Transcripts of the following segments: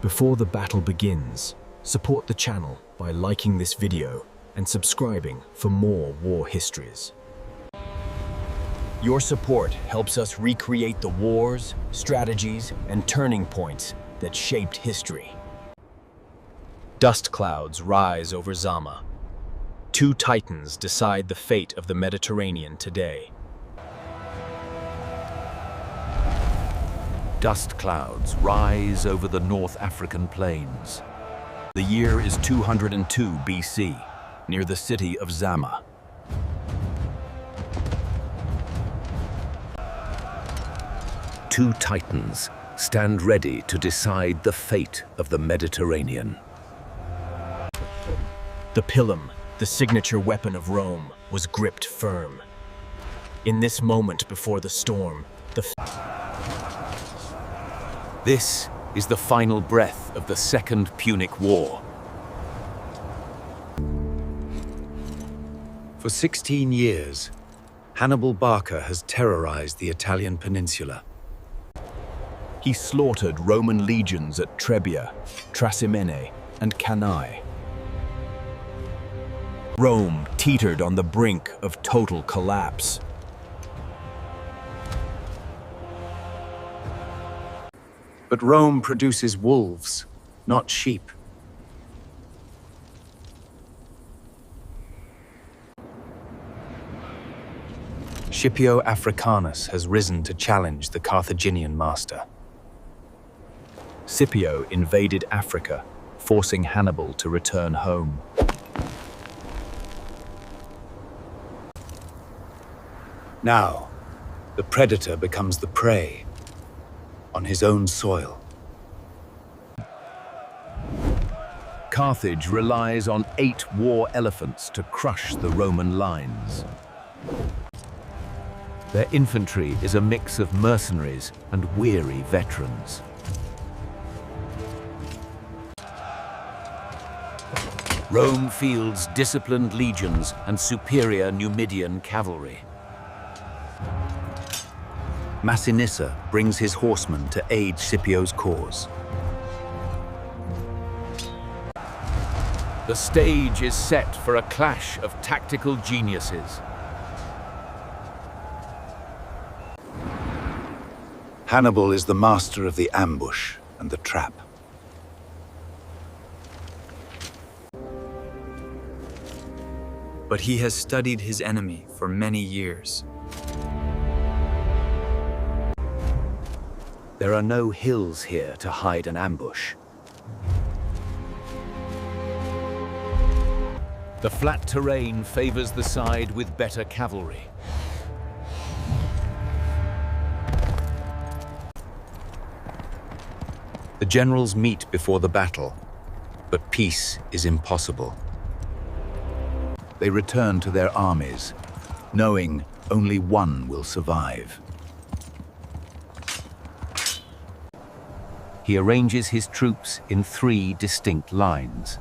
Before the battle begins, support the channel by liking this video and subscribing for more war histories. Your support helps us recreate the wars, strategies, and turning points that shaped history. Dust clouds rise over Zama. Two titans decide the fate of the Mediterranean today. Dust clouds rise over the North African plains. The year is 202 BC, near the city of Zama. Two titans stand ready to decide the fate of the Mediterranean. The pilum, the signature weapon of Rome, was gripped firm. In this moment before the storm, This is the final breath of the Second Punic War. For 16 years, Hannibal Barca has terrorized the Italian peninsula. He slaughtered Roman legions at Trebia, Trasimene, and Cannae. Rome teetered on the brink of total collapse. But Rome produces wolves, not sheep. Scipio Africanus has risen to challenge the Carthaginian master. Scipio invaded Africa, forcing Hannibal to return home. Now, the predator becomes the prey on his own soil. Carthage relies on 8 war elephants to crush the Roman lines. Their infantry is a mix of mercenaries and weary veterans. Rome fields disciplined legions and superior Numidian cavalry. Massinissa brings his horsemen to aid Scipio's cause. The stage is set for a clash of tactical geniuses. Hannibal is the master of the ambush and the trap. But he has studied his enemy for many years. There are no hills here to hide an ambush. The flat terrain favors the side with better cavalry. The generals meet before the battle, but peace is impossible. They return to their armies, knowing only one will survive. He arranges his troops in 3 distinct lines.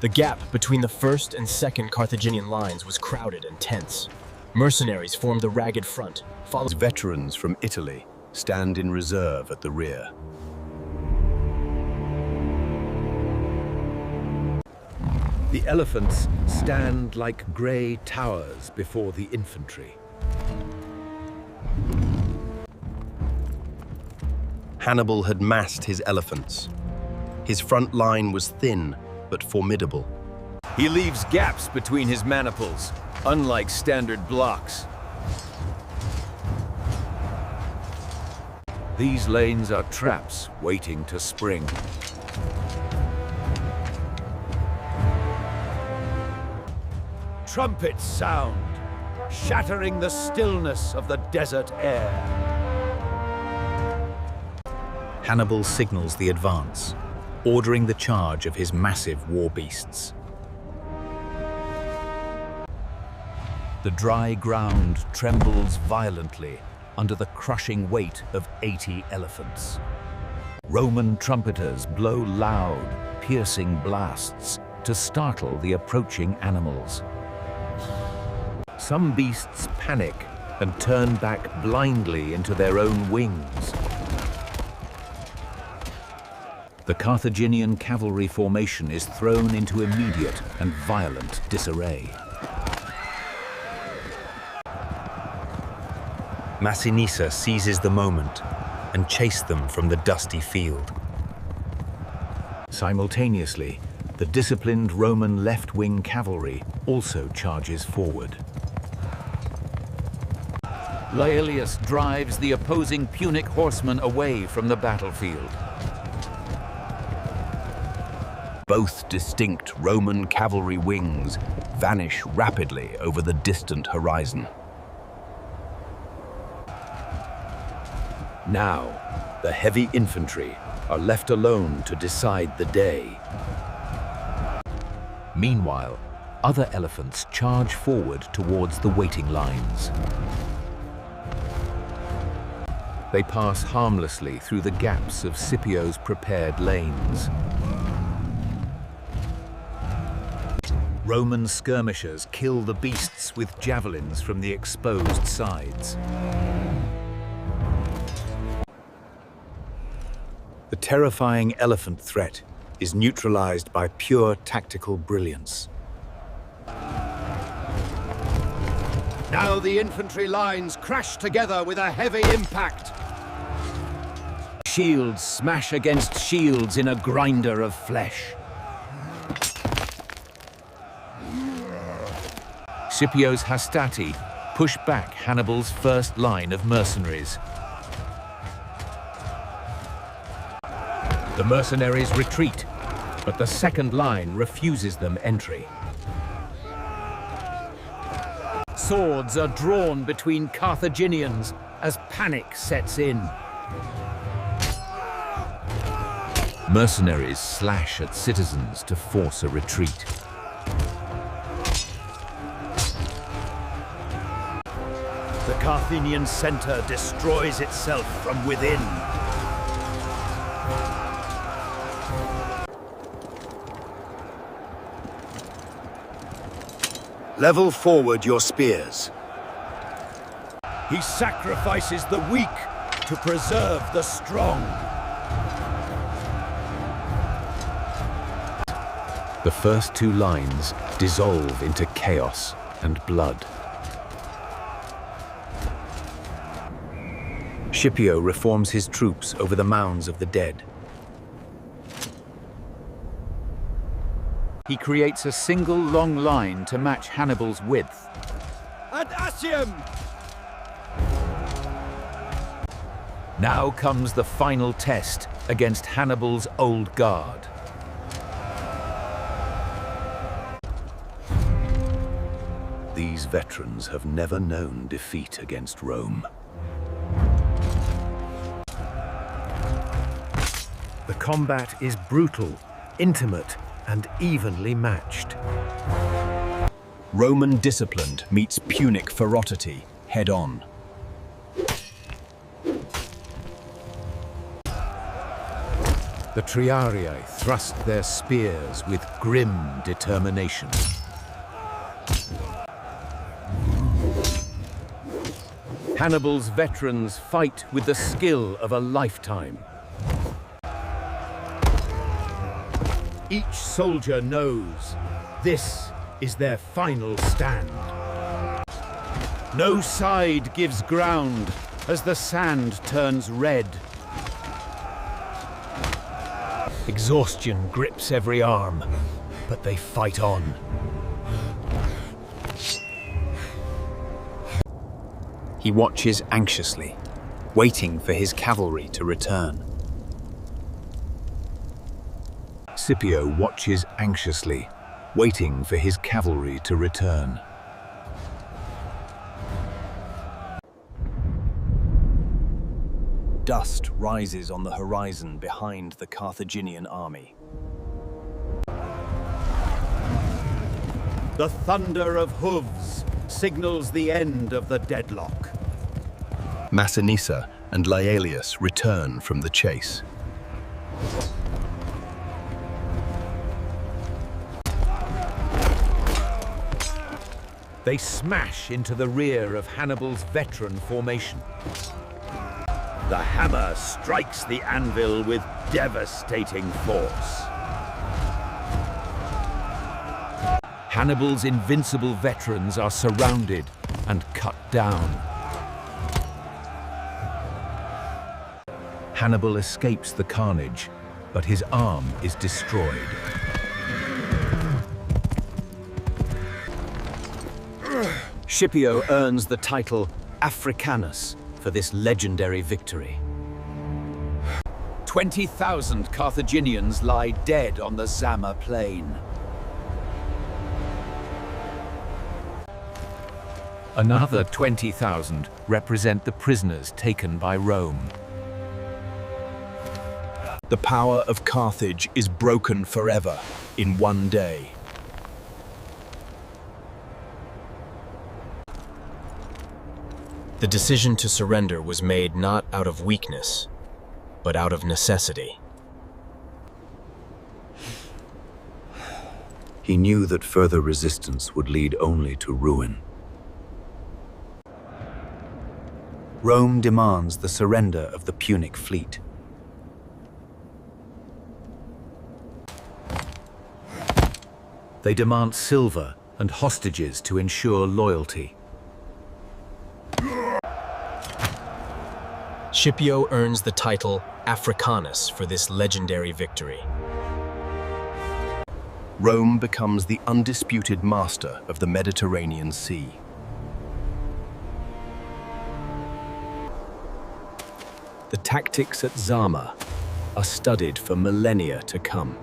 The gap between the first and second Carthaginian lines was crowded and tense. Mercenaries formed the ragged front, followed. Veterans from Italy stand in reserve at the rear. The elephants stand like grey towers before the infantry. Hannibal had massed his elephants. His front line was thin but formidable. He leaves gaps between his maniples, unlike standard blocks. These lanes are traps waiting to spring. Trumpets sound, shattering the stillness of the desert air. Hannibal signals the advance, ordering the charge of his massive war beasts. The dry ground trembles violently under the crushing weight of 80 elephants. Roman trumpeters blow loud, piercing blasts to startle the approaching animals. Some beasts panic and turn back blindly into their own wings. The Carthaginian cavalry formation is thrown into immediate and violent disarray. Massinissa seizes the moment and chases them from the dusty field. Simultaneously, the disciplined Roman left-wing cavalry also charges forward. Laelius drives the opposing Punic horsemen away from the battlefield. Both distinct Roman cavalry wings vanish rapidly over the distant horizon. Now, the heavy infantry are left alone to decide the day. Meanwhile, other elephants charge forward towards the waiting lines. They pass harmlessly through the gaps of Scipio's prepared lanes. Roman skirmishers kill the beasts with javelins from the exposed sides. The terrifying elephant threat is neutralized by pure tactical brilliance. Now the infantry lines crash together with a heavy impact. Shields smash against shields in a grinder of flesh. Scipio's hastati push back Hannibal's first line of mercenaries. The mercenaries retreat, but the second line refuses them entry. Swords are drawn between Carthaginians as panic sets in. Mercenaries slash at citizens to force a retreat. The Carthaginian center destroys itself from within. Level forward your spears. He sacrifices the weak to preserve the strong. The first two lines dissolve into chaos and blood. Scipio reforms his troops over the mounds of the dead. He creates a single long line to match Hannibal's width. Ad Actium! Now comes the final test against Hannibal's old guard. These veterans have never known defeat against Rome. The combat is brutal, intimate, and evenly matched. Roman discipline meets Punic ferocity head-on. The Triarii thrust their spears with grim determination. Hannibal's veterans fight with the skill of a lifetime. Each soldier knows this is their final stand. No side gives ground as the sand turns red. Exhaustion grips every arm, but they fight on. He watches anxiously, waiting for his cavalry to return. Scipio watches anxiously, waiting for his cavalry to return. Dust rises on the horizon behind the Carthaginian army. The thunder of hooves signals the end of the deadlock. Massinissa and Laelius return from the chase. They smash into the rear of Hannibal's veteran formation. The hammer strikes the anvil with devastating force. Hannibal's invincible veterans are surrounded and cut down. Hannibal escapes the carnage, but his arm is destroyed. Scipio earns the title Africanus for this legendary victory. 20,000 Carthaginians lie dead on the Zama plain. Another 20,000 represent the prisoners taken by Rome. The power of Carthage is broken forever in one day. The decision to surrender was made not out of weakness, but out of necessity. He knew that further resistance would lead only to ruin. Rome demands the surrender of the Punic fleet. They demand silver and hostages to ensure loyalty. Scipio earns the title Africanus for this legendary victory. Rome becomes the undisputed master of the Mediterranean Sea. The tactics at Zama are studied for millennia to come.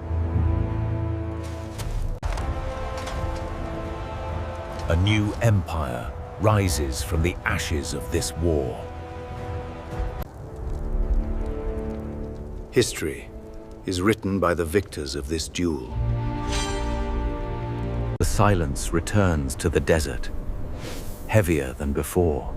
A new empire rises from the ashes of this war. History is written by the victors of this duel. The silence returns to the desert, heavier than before.